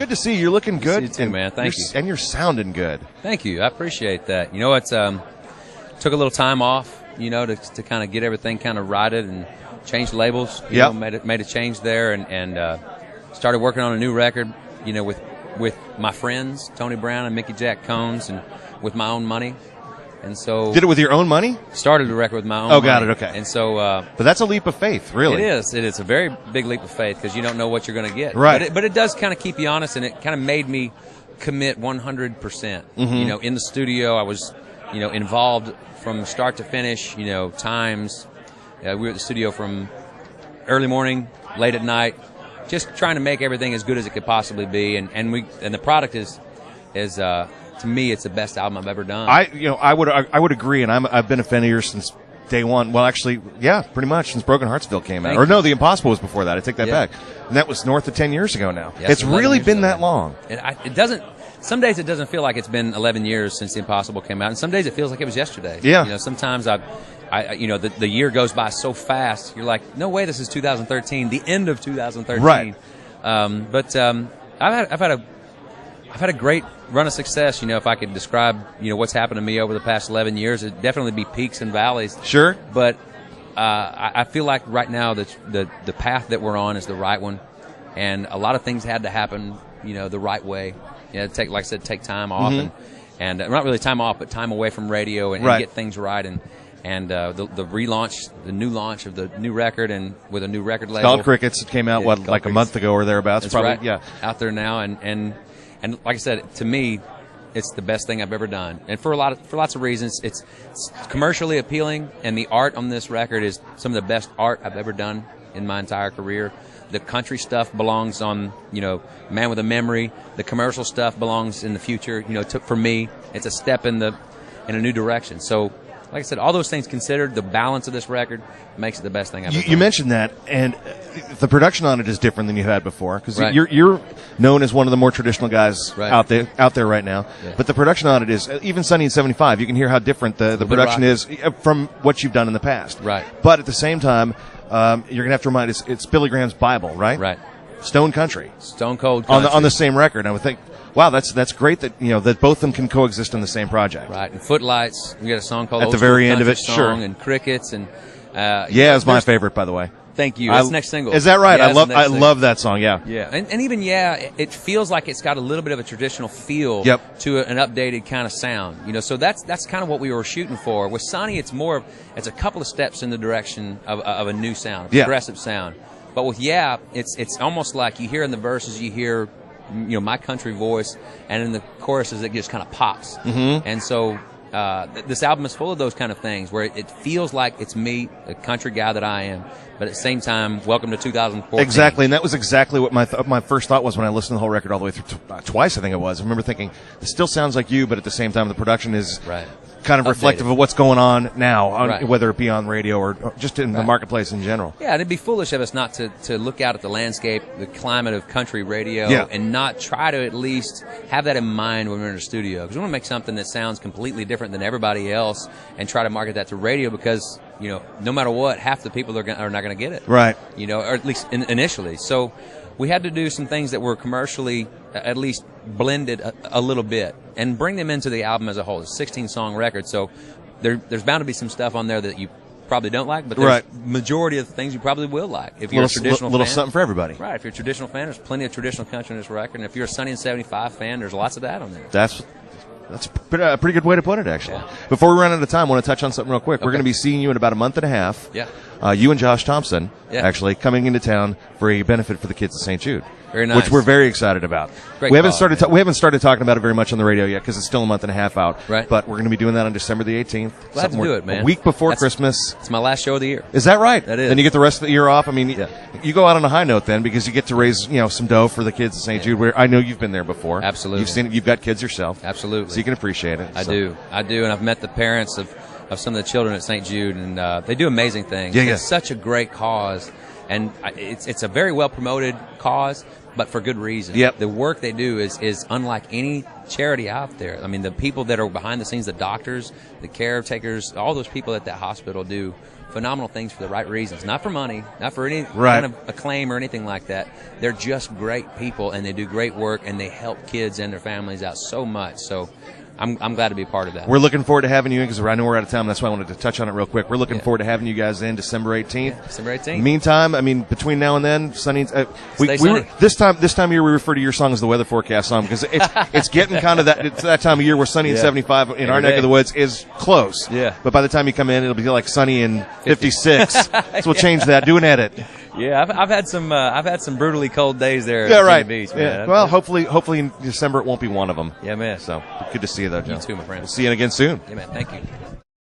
Good to see you. You're looking good. You too, man. Thank you. And you're sounding good. Thank you. I appreciate that. You know, it's took a little time off, you know, to kind of get everything kind of righted and change labels. You know, made a change there and started working on a new record, you know, with my friends, Tony Brown and Mickey Jack Combs, and with my own money. And so did it with your own money? Started the record with my own money. Got it, okay. And so but that's a leap of faith, really. It is a very big leap of faith because you don't know what you're going to get. Right. But it does kind of keep you honest, and it kind of made me commit 100%. You know, in the studio, I was, you know, involved from start to finish, you know, times. We were at the studio from early morning, late at night, just trying to make everything as good as it could possibly be. And the product is to me, it's the best album I've ever done. I would agree, and I've been a fan of yours since day one. Well, actually, yeah, pretty much since Broken Heartsville came out. Or no, The Impossible was before that. I take that back. And that was north of 10 years ago now. Yeah, it's really been that long. It doesn't. Some days it doesn't feel like it's been 11 years since The Impossible came out, and some days it feels like it was yesterday. Yeah. You know, sometimes you know, the year goes by so fast. You're like, no way, this is 2013, the end of 2013. Right. I've had a great run of success. You know, if I could describe, you know, what's happened to me over the past 11 years, it'd definitely be peaks and valleys. Sure. But I feel like right now the path that we're on is the right one, and a lot of things had to happen, you know, the right way. You know, like I said, take time off and not really time off, but time away from radio and get things right and the relaunch, the new launch of the new record, and with a new record label. Called Crickets. It came out like a month ago or therekomthereabouts. That's probably right. Yeah, out there now, and like I said, to me, it's the best thing I've ever done, and for lots of reasons. It's commercially appealing, and the art on this record is some of the best art I've ever done in my entire career. The country stuff belongs on, you know, Man with a Memory. The commercial stuff belongs in the future. You know, for me, it's a step in a new direction. So, like I said, all those things considered, the balance of this record makes it the best thing I've ever done. You mentioned that, and the production on it is different than you had before, because right. you're known as one of the more traditional guys right. out there right now. Yeah. But the production on it is, even Sunny in 75, you can hear how different the production is from what you've done in the past. Right. But at the same time, you're going to have to remind us, it's Billy Graham's Bible, right? Right. Stone Country. Stone Cold Country. On the same record. I would think, wow, that's great that, you know, that both of them can coexist in the same project. Right. And Footlights, we got a song called At the very end of it, sure. And Crickets, and it's my favorite, by the way. Thank you. That's the next single. Is that right? Yeah, I love that song. Yeah. Yeah. And even it feels like it's got a little bit of a traditional feel to an updated kind of sound. You know, so that's kind of what we were shooting for. With Sonny, it's a couple of steps in the direction of a new sound, a progressive sound. But with it's almost like you hear in the verses, you hear, you know, my country voice, and in the choruses it just kind of pops. And so this album is full of those kind of things where it feels like it's me, the country guy that I am, but at the same time, welcome to 2014. Exactly, and that was exactly what my first thought was when I listened to the whole record all the way through twice, I think it was. I remember thinking, it still sounds like you, but at the same time, the production is kind of reflective of what's going on now, whether it be on radio or just in the marketplace in general. Yeah, it'd be foolish of us not to look out at the landscape, the climate of country radio, and not try to at least have that in mind when we're in the studio. Because we want to make something that sounds completely different than everybody else and try to market that to radio because, you know, no matter what, half the people are not going to get it. Right. You know, or at least initially. So we had to do some things that were commercially at least blended a little bit and bring them into the album as a whole. It's a 16-song record, so there's bound to be some stuff on there that you probably don't like, but there's majority of the things you probably will like. If you're a traditional little fan, something for everybody. Right. If you're a traditional fan, there's plenty of traditional country on this record, and if you're a Sunny in 75 fan, there's lots of that on there. That's a pretty good way to put it, actually. Yeah. Before we run out of time, I want to touch on something real quick. We're going to be seeing you in about a month and a half. Yeah. You and Josh Thompson, actually, coming into town for a benefit for the kids at St. Jude. Very nice. Which we're very excited about. Great we haven't started talking about it very much on the radio yet because it's still a month and a half out. Right. But we're going to be doing that on December the 18th. Glad to do it, man. A week before Christmas. It's my last show of the year. Is that right? That is. Then you get the rest of the year off. I mean, you go out on a high note then because you get to raise, you know, some dough for the kids at St. Jude. Where I know you've been there before. Absolutely. You've seen it. You've got kids yourself. Absolutely. So you can appreciate it. I do, and I've met the parents of some of the children at St. Jude, and they do amazing things. Yeah, It's such a great cause, and it's a very well promoted cause, but for good reason. Yep. The work they do is unlike any charity out there. I mean, the people that are behind the scenes, the doctors, the caretakers, all those people at that hospital do phenomenal things for the right reasons. Not for money, not for any kind of acclaim or anything like that. They're just great people, and they do great work, and they help kids and their families out so much. So I'm glad to be a part of that. We're looking forward to having you in because I know we're out of time. That's why I wanted to touch on it real quick. We're looking forward to having you guys in December 18th. Yeah, December 18th. Meantime, I mean, between now and then, Sunny. Sunny. This time of year, we refer to your song as the weather forecast song because it's getting kind of that time of year where sunny and 75 in our neck of the woods is close. Yeah. But by the time you come in, it'll be like sunny and 56. So we'll change that. Do an edit. Yeah, I've had some brutally cold days there. Yeah, at right. Beach, man. Yeah. Well, hopefully in December it won't be one of them. Yeah, man. So good to see you though, Joe. You too, my friend. We'll see you again soon. Yeah, man. Thank you.